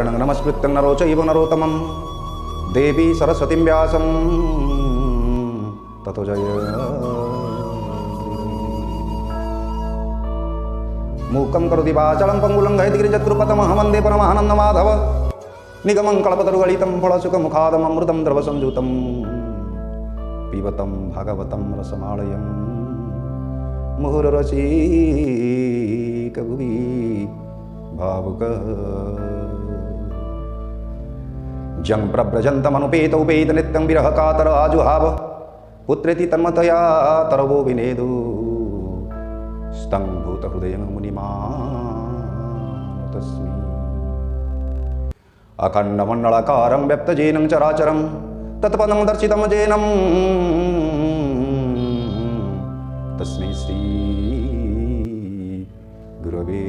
नारायणं नमस्कृत्यं नरो चैव नरोत्तमं देवी सरस्वतीं व्यासं ततो जय। मूकं करोति वाचालं पङ्गुलं गयतिगिरिजत्कृपतमहं वन्दे परमानन्दमाधव निगमं कल्पतरुगलितं फलसुखमुखादमृतं द्रवसंयुतं पिबतं भागवतं रसमालयं मुहुररसिकभुवि भावुकः जं प्रव्रजन्तमनुपेतौपेतनित्यं विरहकातर आजुहाव पुत्रेति तन्मतया तरवो विनेदु स्तंभूतहृदयं मुनिमानतस्मि अखण्डमण्डलाकारं व्यक्तजेनं चराचरं तत्पदं दर्शितं जेनं तस्मै श्री गुरवे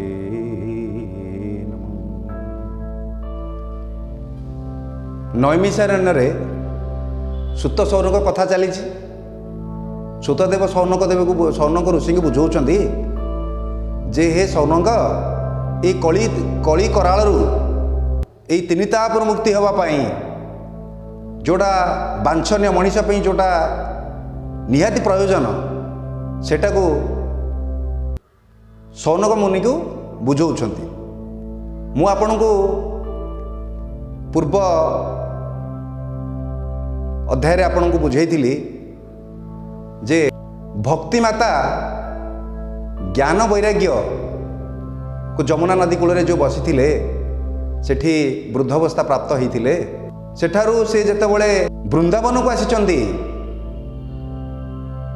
नमः। नैमिषारण्य सुत सौनक कथा चली। सुतदेव सौनक ऋषि को बुझाऊँ जे हे सौनक ये कली करालू ये तीन तापर मुक्ति हाँपाई जोड़ा बांछनीय मनीष जोटा निहाती प्रयोजन सेटा को सौनक मुनि को बुझाऊँ। मु आपण को पूर्व अध्याय आपण को बुझाई जे भक्तिमाता ज्ञान वैराग्य को जमुना नदी कूल जो बसी सेठी वृद्धावस्था प्राप्त होते सेठारू से जेतेबेले वृंदावन को आसिचंदी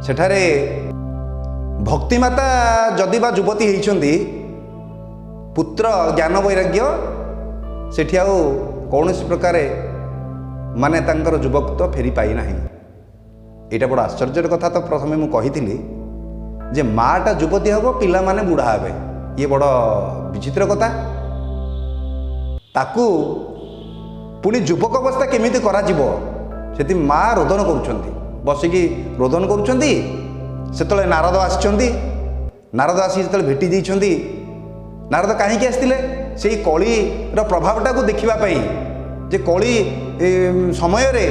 सेठारे भक्तिमाता जदि बा युवती होइचंदी पुत्र ज्ञान वैराग्य सेठी आउ कौन प्रकार माने तांकर युवकत्व फेरी पाई नाही। एटा बड़ा आश्चर्य कथा। तो प्रथम मुझे कही जे माटा युवती हम पिला माने बुढ़ा हे ये बड़ विचित्र कथा। ताकू पुणी युवक अवस्था केमिति करा जीवो सेति माँ रोदन करुछंती बसिकी रोदन करुछंती। सेतले नारद आसिछंती। नारद आसी जेतले भेटी देइछंती। नारद काहेकि आसिथिले सेई कलिर प्रभावटा को देखिबा पई जे कली समय रे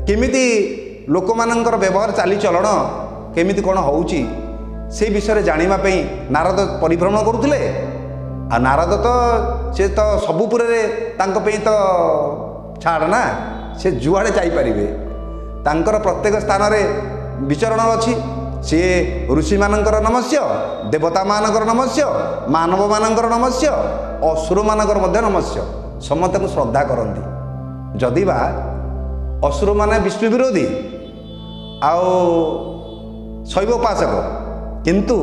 केमिति लोक मानकर व्यवहार चाली चलन केमिति कौन होउची से विषय जानिबा पई नारद परिभ्रमण करुथिले। आ नारद तो से तो सबुपुरे तांको पई तो छाड़ ना से जुआड़े जाई परिबे तांकर प्रत्येक स्थान रे विचरण अछि। सी ऋषि मानकर नमस्य देवता मानकर नमस्य मानव मानकर नमस्य असुर मानकर मध्य नमस्य समस्त को श्रद्धा करती। जदि बा असुर माने विष्णु विरोधी आओ शैव उपासक किंतु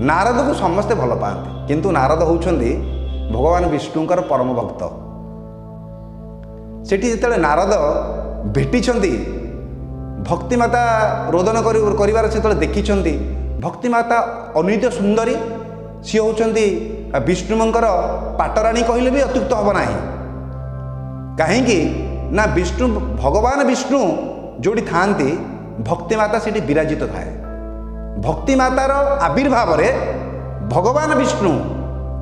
नारद को समस्ते भल पाते किंतु नारद होउछंदी भगवान विष्णुंकर परम भक्त। सेठी जेतेले नारद भेटिछंदी भक्तिमाता रोदन करिवार सेतेले देखिछंदी भक्तिमाता अनित सुंदरी सी होउछंदी विष्णुंकर पाटराणी कहले भी अत्युक्त हब नाही। काहेकि ना विष्णु भगवान विष्णु जोड़ी थांती भक्तिमाता सेठी विराजित थाए। भक्तिमातार आविर्भाव रे भगवान विष्णु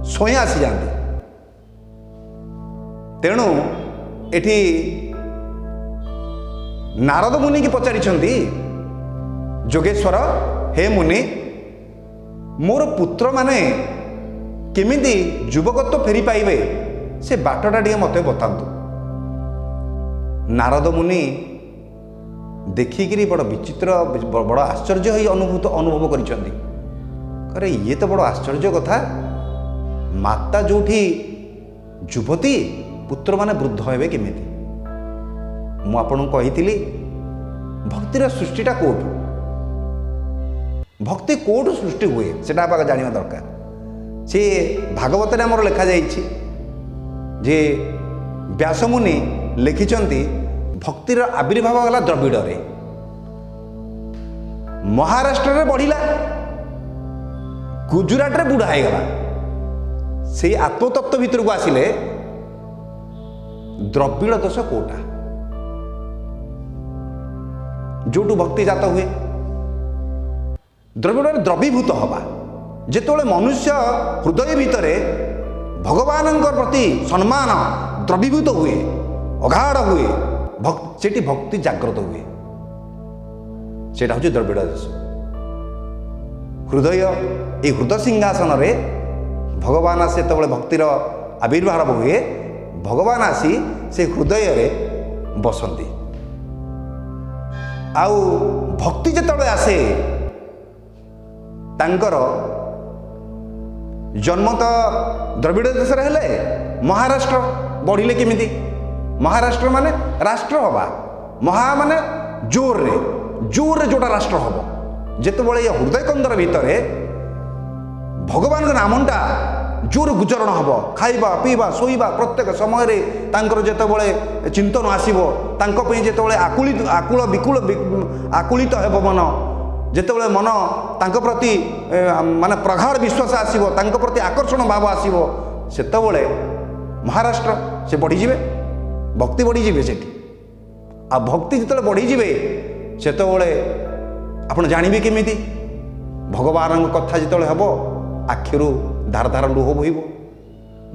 स्वयं आसी जाते। तेणु एठी नारद मुनि की पचारि जोगेश्वर हे मुनि मोर पुत्र माने केमिति युवकत्व फेरी पाइबे से बाटटा टिके मते बतांतु। नारद मुनि देखिकी बड़ विचित्र बड़ आश्चर्य अनुभव कर ये तो बड़ आश्चर्य कथा। माता जोठी युवती पुत्र माने वृद्ध हेबे केमिति। मु आपन कही भक्तिर सृष्टिटा कोठु भक्ति कोठु सृष्टि हुए सेटा आप जानिबा दरकार। से भागवत रे हमर लिखा जाइछि जे व्यासमुनि लिखिचंती भक्तिर आविर्भाव गला द्रविड़ रे महाराष्ट्र रे बढ़िला गुजरात रे बुढ़ा है गला से आत्मतत्व भीतर को आसिले द्रविड़ दोष कोटा जोटू भक्ति जात हुए द्रविड़ द्रवीभूत हवा जेतोले मनुष्य हृदय भितर भगवान प्रति सम्मान द्रवीभूत हुए, अगाढ़ हुए, सेठी भक्ति जागृत हुए। सेटा हूँ द्रविड़ देश। हृदय ये हृदय सिंहासन रे भगवान आसी जो भक्तिर आविर्भाव हुए, भगवान आसी से हृदय रे बसंती। आउ भक्ति जिते आसे तांकर जन्म तो द्रविड़ देश हेले, महाराष्ट्र बढ़िले केमिति? महाराष्ट्र माने राष्ट्र हवा, महा माने जोर रे जोटा राष्ट्र हम जिते ये हृदय कंदर भितर भगवान नामटा जोर गुजरण हम, खाइबा पीवा शोइबा प्रत्येक समय रे तांकर जेतेबेले चिंतन आसीबो, तांको पई जेतेबेले आकुल विकुल आकुलित हेबो मन, जेतेबेले मन तांको प्रति माने प्रगाढ़ विश्वास आसीबो, तांको प्रति आकर्षण भाव आसीबो, सेतेबेले महाराष्ट्र से बढ़ी जिवे, भक्ति बढ़ी जिवे सेठी। आ भक्ति जेतेबेले बढ़ी जिवे सेतेबेले आपण जानिबे केमिति? भगवान कथा जेतेबेले हबो आखिरु धार धार लुह बोहिब।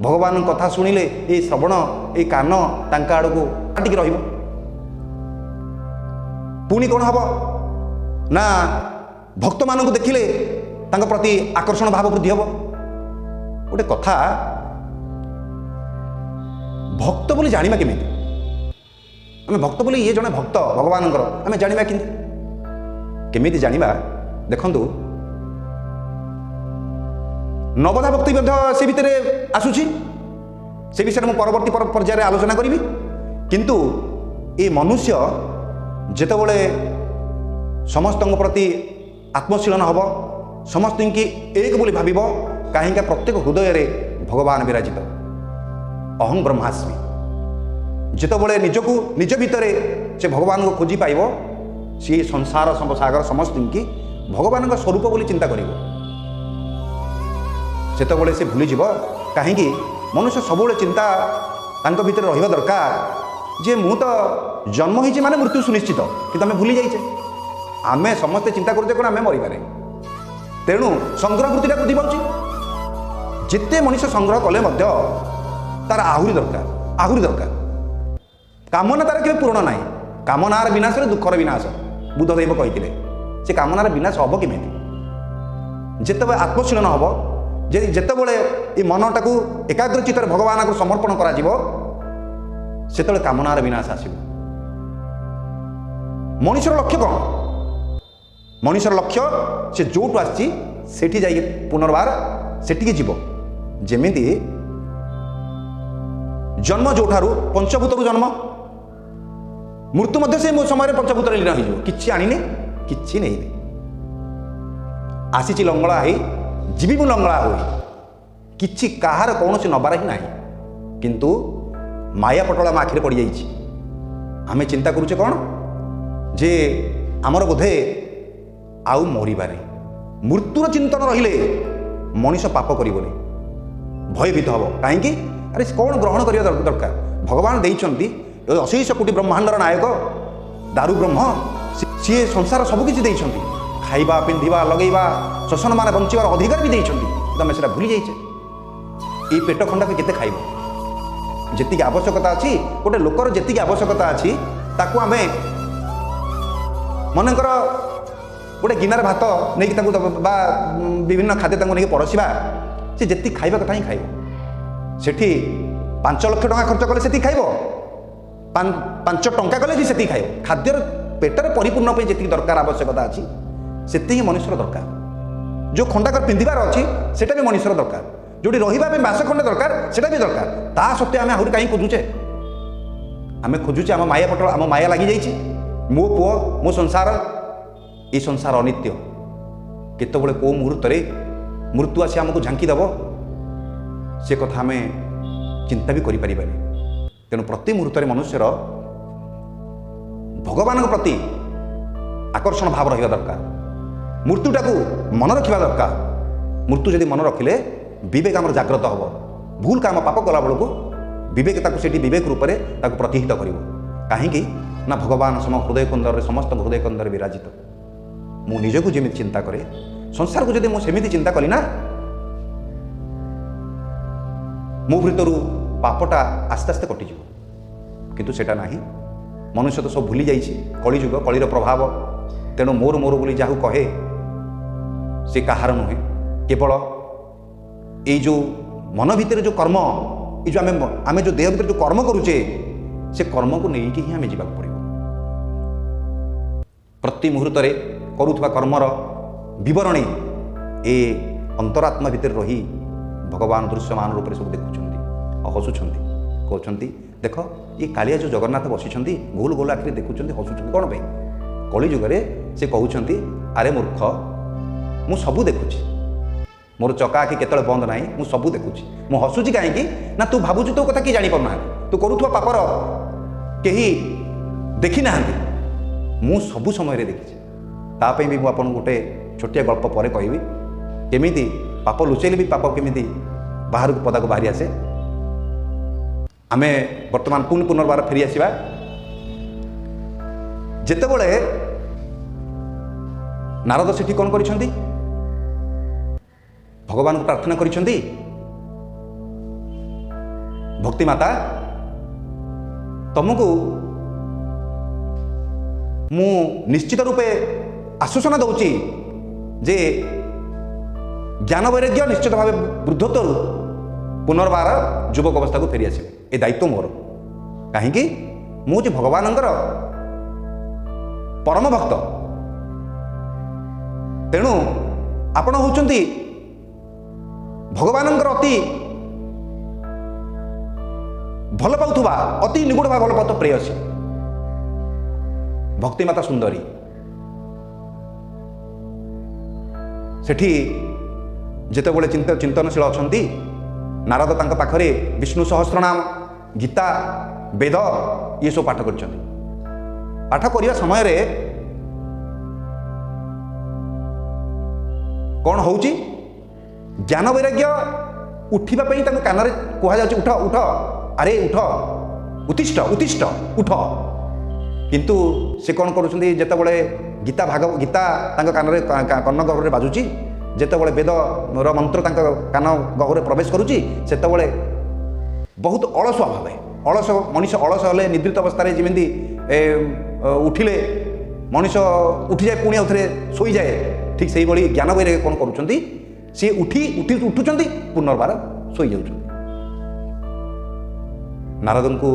भगवान कथा शुणिले ये श्रवण ये कान तांका आड़ को आटिक रहिब। पुणी कौन हम ना भक्त मान देखिले तांका प्रति आकर्षण भाव वृद्धि हम। गोटे कथा भक्त बोली जानिबा केमिति? आमे भक्त बोली ये जने भक्त भगवानंकर आमे जानिबा केमिति जानिबा? देखंतु नवधा भक्ति से भितर आसुची, से विषय में परवर्ती पर्यायर आलोचना करी। किंतु ये मनुष्य जेतेबेले समस्त प्रति आत्मशीलन हम, समस्त की एक बोली भाव, कहीं प्रत्येक हृदय रे भगवान विराजित। अहं ब्रह्मास्मि जेतेबेले निजको निज भितर से भगवान को खोजी पाइब, सी संसार सागर समस्त की भगवान का स्वरूप बोली चिंता करिवो। सेतबेले से भूली जीव। कहीं मनुष्य सबुले चिंता तांको भितर रहिबा दरकार जे मु तो जन्म होइछि माने मृत्यु सुनिश्चित, कि आमे भूली जाइछे। आमे समस्ते चिंता करूचे कोन आमे मरिबारे, तेणु संग्रह वृत्तिटा वृद्धि पाउछि। जिते मनुष्य संग्रह कले मध्य तार आहुरी दरकार। कामना तार केबे पूर्ण नाही। कामनार विनाश रे दुखर विनाश बुद्धदेव कहिथिले। से कामनार विनाश हबो केमिति? जेतेबे आत्मशीलन हबो, जेतेबेले ये मनटा को एकाग्र चित्त भगवान को समर्पण करा जिवो, सेतेबेले कामनार विनाश आसीबो। मनुष्यर लक्ष्य कौन? मनुष्यर लक्ष्य से जोटू आसी सेठी जाई पुनर्बार सेठी जीव। जेमिति जन्म जोठारू पंचभूत जन्म, मृत्यु मध्य से समय पंचभूत लीन हो, किछि आनिने किछि नहीं। आसीची लंगड़ा है जीवी मु लंगड़ा हो, किछि काहार कौन से नबार ही नहीं। किंतु माया पटला आम आखिरे पड़ जाइछि। आमे चिंता करूचे कौन जे आमर बोधे आउ मरिबारे। मृत्युर चिंतन रहिले मनुष्य पाप करिबोनी, भयभीत हबो। कहीं अरे कौन ग्रहण करिया दरकार? भगवान देइछंती 80 कोटी ब्रह्मांडर नायक दारु ब्रह्म, सी संसार सबकिछि देइछंती। खाइबा पिंधिबा लगेबा श्वसन मान बंचार अधिकार भी देइछंती। तमे सेटा भूली जाइछे। ये पेट खंडा के केते खाइबो? जेतिक आवश्यकता अछि, गोटे लोकर जेतिक आवश्यकता अछि ताकू आमे मनकर गोटे गिनार भात नहीं कि बा विभिन्न खाद्य नहीं परसिबा, से जेति खाइबा कथा ही खाइबो। सेठी 5 लाख टंका खर्च कले सेति खाइबो, 5 टंका कले भी सेति खाइबो। खाद्यर पेटर परिपूर्ण पे जेति दरकार आवश्यकता अछि सेति ही मनुष्यर दरकार। जो खंडाकर पिंधिबार अछि सेटा भी मनुष्यर दरकार। जोटी रहिबा पे बास खंडे दरकार सेटा भी दरकार। ता सत्ते आमे आहुरी काई खोजुचे? आमे खोजुचे आम माया पटल, आम माया लागि जाइछि। मो पुओ मो संसार, ये संसार अनित्य। केतबेले को मुहूर्त रे मृत्यु आसी आमको झांकी देव से कथा आमे चिंता भी करि परिबानी। तेणु प्रति मुहूर्त रे मनुष्यर भगवान प्रति आकर्षण भाव रहिबा दरकार। मृत्युटा को मन रखा दरकार। मृत्यु जदि मन रखिले विवेक आमर जाग्रत हम। भूल काम पाप कला बेलू विवेक ताकू सेठी विवेक रूप से ताकू प्रतिहित करिवो। कहीं ना भगवान सम हृदय कंदर समस्त हृदय कंदर विराजित। मु निजको जेमि चिंता करे संसार को जदि मु सेमिति चिंता कली ना ମୋ ଭିତରୁ ପାପଟା ଆସ୍ତେ ଆସ୍ତେ କଟିଯିବ। କିନ୍ତୁ ସେଇଟା ନାହିଁ। ମନୁଷ୍ୟ ତ ସବୁ ଭୁଲି ଯାଇଛି, କଳିଯୁଗ, କଳିର ପ୍ରଭାବ। ତେଣୁ ମୋର ମୋର ବୋଲି ଯାହାକୁ କହେ ସେ କାହାର ନୁହେଁ। କେବଳ ଏଇ ଯେଉଁ ମନ ଭିତରେ ଯେଉଁ କର୍ମ, ଏଇ ଯେଉଁ ଆମେ ଯେଉଁ ଦେହ ଭିତରେ ଯେଉଁ କର୍ମ କରୁଛେ, ସେ କର୍ମକୁ ନେଇକି ହିଁ ଆମେ ଯିବାକୁ ପଡ଼ିବ। ପ୍ରତି ମୁହୂର୍ତ୍ତରେ କରୁଥିବା କର୍ମର ବିବରଣୀ ଏ ଅନ୍ତରାତ୍ମା ଭିତରେ ରହି ଭଗବାନ ଦୃଶ୍ୟମାନ ରୂପରେ ସବୁ ଦେଖୁଛନ୍ତି ଆଉ ହସୁଛନ୍ତି। କହୁଛନ୍ତି ଦେଖ ଏ କାଳିଆ ଯେଉଁ ଜଗନ୍ନାଥ ବସିଛନ୍ତି ଗୋଲ ଗୋଲ ଆଖିରେ ଦେଖୁଛନ୍ତି, ହସୁଛନ୍ତି କ'ଣ ପାଇଁ? କଳିଯୁଗରେ ସେ କହୁଛନ୍ତି ଆରେ ମୂର୍ଖ, ମୁଁ ସବୁ ଦେଖୁଛି, ମୋର ଚକା ଆଖି କେତେବେଳେ ବନ୍ଦ ନାହିଁ, ମୁଁ ସବୁ ଦେଖୁଛି। ମୁଁ ହସୁଛି କାହିଁକି ନା ତୁ ଭାବୁଛୁ ତୋ କଥା କେହି ଜାଣିପାରୁନାହାନ୍ତି, ତୁ କରୁଥିବା ପାପର କେହି ଦେଖି ନାହାନ୍ତି, ମୁଁ ସବୁ ସମୟରେ ଦେଖିଛି। ତା ପାଇଁ ବି ମୁଁ ଆପଣଙ୍କୁ ଗୋଟେ ଛୋଟିଆ ଗଳ୍ପ ପରେ କହିବି, କେମିତି ପାପ ଲୁଚେଇଲେ ବି ପାପ କେମିତି ବାହାରକୁ ପଦାକୁ ବାହାରି ଆସେ। ଆମେ ବର୍ତ୍ତମାନ ପୁନର୍ବାର ଫେରି ଆସିବା। ଯେତେବେଳେ ନାରଦ ସେଠି କ'ଣ କରିଛନ୍ତି? ଭଗବାନଙ୍କୁ ପ୍ରାର୍ଥନା କରିଛନ୍ତି, ଭକ୍ତିମାତା ତମକୁ ମୁଁ ନିଶ୍ଚିତ ରୂପେ ଆଶ୍ୱାସନା ଦେଉଛି ଯେ ଜ୍ଞାନ ବୈରାଗ୍ୟ ନିଶ୍ଚିତ ଭାବେ ବୃଦ୍ଧତ୍ୱରୁ ପୁନର୍ବାର ଯୁବକ ଅବସ୍ଥାକୁ ଫେରି ଆସିବେ। ଏ ଦାୟିତ୍ୱ ମୋର। କାହିଁକି? ମୁଁ ହେଉଛି ଭଗବାନଙ୍କର ପରମ ଭକ୍ତ। ତେଣୁ ଆପଣ ହେଉଛନ୍ତି ଭଗବାନଙ୍କର ଅତି ଭଲ ପାଉଥିବା, ଅତି ନିଗୁଢ଼ ଭାବେ ଭଲ ପାଉଥିବା ପ୍ରେୟସୀ ଭକ୍ତିମାତା ସୁନ୍ଦରୀ। ସେଠି ଯେତେବେଳେ ଚିନ୍ତନଶୀଳ ଅଛନ୍ତି, ନାରଦ ତାଙ୍କ ପାଖରେ ବିଷ୍ଣୁ ସହସ୍ରନାମ, ଗୀତା, ବେଦ ଏସବୁ ପାଠ କରିଛନ୍ତି। ପାଠ କରିବା ସମୟରେ କ'ଣ ହେଉଛି? ଜ୍ଞାନ ବୈରାଗ୍ୟ ଉଠିବା ପାଇଁ ତାଙ୍କ କାନରେ କୁହାଯାଉଛି ଉଠ ଉଠ, ଆରେ ଉଠ, ଉତ୍ତିଷ୍ଠ ଉତ୍ତିଷ୍ଠ, ଉଠ। କିନ୍ତୁ ସେ କ'ଣ କରୁଛନ୍ତି? ଯେତେବେଳେ ଗୀତା ତାଙ୍କ କାନରେ କର୍ଣ୍ଣ ଗହ୍ୱରରେ ବାଜୁଛି, ଯେତେବେଳେ ବେଦର ମନ୍ତ୍ର ତାଙ୍କ କାନ ଗହ୍ୱରରେ ପ୍ରବେଶ କରୁଛି, ସେତେବେଳେ ବହୁତ ଅଳସୁଆ ଭାବେ, ମଣିଷ ଅଳସ ହେଲେ ନିଦ୍ରିତ ଅବସ୍ଥାରେ ଯେମିତି ଉଠିଲେ ମଣିଷ ଉଠିଯାଏ ପୁଣି ଆଉଥରେ ଶୋଇଯାଏ, ଠିକ୍ ସେଇଭଳି ଜ୍ଞାନ ବୈରାଗ୍ୟ କ'ଣ କରୁଛନ୍ତି? ସିଏ ଉଠୁଛନ୍ତି ପୁନର୍ବାର ଶୋଇଯାଉଛନ୍ତି। ନାରଦଙ୍କୁ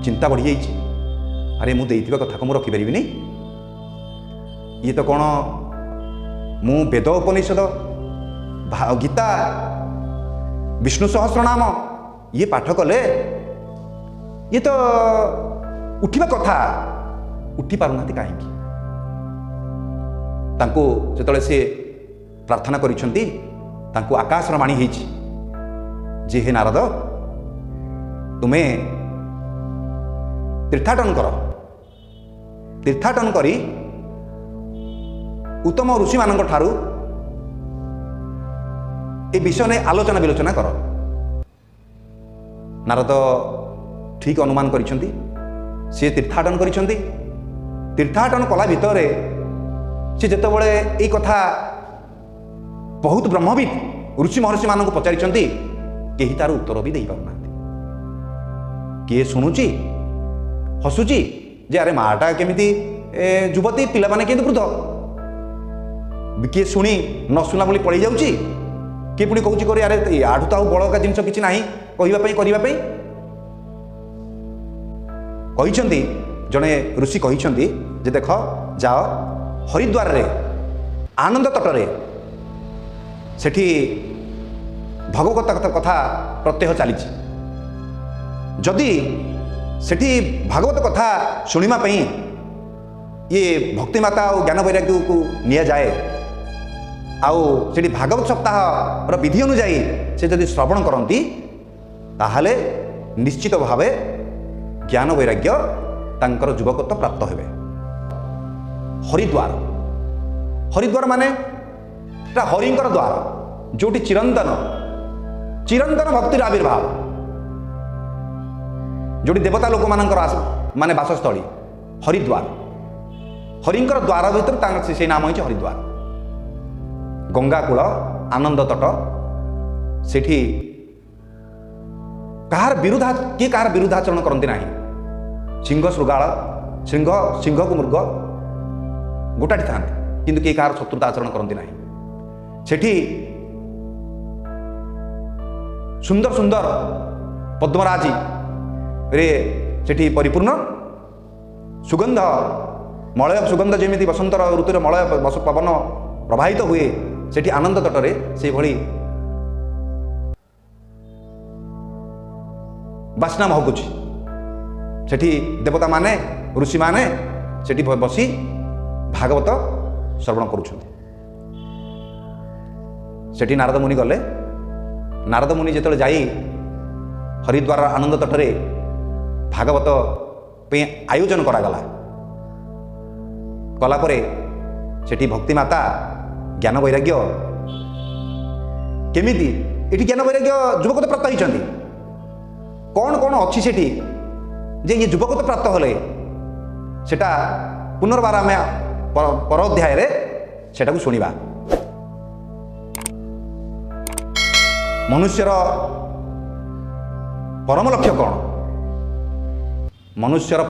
ଚିନ୍ତା ବଢ଼ିଯାଇଛି, ଆରେ ମୁଁ ଦେଇଥିବା କଥାକୁ ମୁଁ ରଖିପାରିବିନି। ଇଏ ତ କ'ଣ ମୁଁ ବେଦ ଉପନିଷଦ, ଗୀତା, ବିଷ୍ଣୁ ସହସ୍ରନାମ ଇଏ ପାଠ କଲେ ଇଏ ତ ଉଠିବା କଥା, ଉଠି ପାରୁନାହାନ୍ତି କାହିଁକି? ତାଙ୍କୁ ଯେତେବେଳେ ସେ ପ୍ରାର୍ଥନା କରିଛନ୍ତି, ତାଙ୍କୁ ଆକାଶର ବାଣୀ ହେଇଛି ଯେ ହେ ନାରଦ, ତୁମେ ତୀର୍ଥାଟନ କର, ତୀର୍ଥାଟନ କରି ଉତ୍ତମ ଋଷିମାନଙ୍କ ଠାରୁ ଏ ବିଷୟ ନେଇ ଆଲୋଚନା ବିଲୋଚନା କର। ନାରଦ ଠିକ୍ ଅନୁମାନ କରିଛନ୍ତି, ସିଏ ତୀର୍ଥାଟନ କରିଛନ୍ତି। ତୀର୍ଥାଟନ କଲା ଭିତରେ ସେ ଯେତେବେଳେ ଏଇ କଥା ବହୁତ ବ୍ରହ୍ମବିତ୍ ଋଷି ମହର୍ଷିମାନଙ୍କୁ ପଚାରିଛନ୍ତି, କେହି ତାର ଉତ୍ତର ବି ଦେଇପାରୁନାହାନ୍ତି। କିଏ ଶୁଣୁଛି, ହସୁଛି ଯେ ଆରେ ମାଆଟା କେମିତି ଯୁବତୀ, ପିଲାମାନେ କେମିତି ବୃଦ୍ଧ। କିଏ ଶୁଣି ନ ଶୁଣିଲା ବୋଲି ପଳେଇ ଯାଉଛି, କିଏ ପୁଣି କହୁଛି କରି ଆରେ ଆଠୁ ତ ଆଉ ବଳକା ଜିନିଷ କିଛି ନାହିଁ କହିବା ପାଇଁ, କରିବା ପାଇଁ। କହିଛନ୍ତି ଜଣେ ଋଷି କହିଛନ୍ତି ଯେ ଦେଖ, ଯାଅ ହରିଦ୍ୱାରରେ ଆନନ୍ଦ ତଟରେ, ସେଠି ଭଗବତ କଥା ପ୍ରତ୍ୟହ ଚାଲିଛି। ଯଦି ସେଠି ଭାଗବତ କଥା ଶୁଣିବା ପାଇଁ ଇଏ ଭକ୍ତିମାତା ଆଉ ଜ୍ଞାନ ବୈରାଗ୍ୟକୁ ନିଆଯାଏ, ଆଉ ସେଠି ଭାଗବତ ସପ୍ତାହର ବିଧି ଅନୁଯାୟୀ ସେ ଯଦି ଶ୍ରବଣ କରନ୍ତି, ତାହେଲେ ନିଶ୍ଚିତ ଭାବେ ଜ୍ଞାନ ବୈରାଗ୍ୟ ତାଙ୍କର ଯୁବକତ୍ୱ ପ୍ରାପ୍ତ ହେବେ। ହରିଦ୍ୱାର, ହରିଦ୍ୱାର ମାନେ ଏଟା ହରିଙ୍କର ଦ୍ୱାର, ଯେଉଁଠି ଚିରନ୍ତନ ଭକ୍ତିର ଆବିର୍ଭାବ, ଯେଉଁଠି ଦେବତା ଲୋକମାନଙ୍କର ମାନେ ବାସସ୍ଥଳୀ ହରିଦ୍ୱାର। ହରିଙ୍କର ଦ୍ୱାର ଭିତରେ ତାଙ୍କର ସେଇ ନାମ ହେଉଛି ହରିଦ୍ୱାର। ଗଙ୍ଗା କୂଳ, ଆନନ୍ଦ ତଟ, ସେଠି କାହାର ବିରୁଦ୍ଧା କିଏ କାହାର ବିରୁଦ୍ଧାଚରଣ କରନ୍ତି ନାହିଁ। ସିଂହ ଶୃଗାଳ ସିଂହକୁ ମୃଗ ଗୋଟାଠି ଥାନ୍ତି, କିନ୍ତୁ କେହି କାହାର ଶତ୍ରୁତା ଆଚରଣ କରନ୍ତି ନାହିଁ। ସେଠି ସୁନ୍ଦର ସୁନ୍ଦର ପଦ୍ମରାଜିରେ ସେଠି ପରିପୂର୍ଣ୍ଣ ସୁଗନ୍ଧ ମଳୟ ସୁଗନ୍ଧ ଯେମିତି ବସନ୍ତର ଋତୁରେ ମଳୟ ପବନ ପ୍ରବାହିତ ହୁଏ, ସେଠି ଆନନ୍ଦ ତଟରେ ସେଇଭଳି ବାସ୍ନା ମହକୁଛି। ସେଠି ଦେବତାମାନେ ଋଷିମାନେ ସେଠି ବସି ଭାଗବତ ଶ୍ରବଣ କରୁଛନ୍ତି। ସେଠି ନାରଦ ମୁନି ଗଲେ। ନାରଦ ମୁନି ଯେତେବେଳେ ଯାଇ ହରିଦ୍ୱାର ଆନନ୍ଦ ତଟରେ ଭାଗବତ ପାଇଁ ଆୟୋଜନ କରାଗଲା, କଲା ପରେ ସେଠି ଭକ୍ତିମାତା ଜ୍ଞାନ ବୈରାଗ୍ୟ କେମିତି ଏଠି ଜ୍ଞାନ ବୈରାଗ୍ୟ ଯୁବକ ତ ପ୍ରାପ୍ତ ହେଇଛନ୍ତି, କ'ଣ କ'ଣ ଅଛି ସେଠି ଯେ ଇଏ ଯୁବକ ତ ପ୍ରାପ୍ତ ହେଲେ, ସେଟା ପୁନର୍ବାର ଆମେ ପର ଅଧ୍ୟାୟରେ ସେଟାକୁ ଶୁଣିବା। ମନୁଷ୍ୟର ପରମ ଲକ୍ଷ୍ୟ କ'ଣ? ମନୁଷ୍ୟର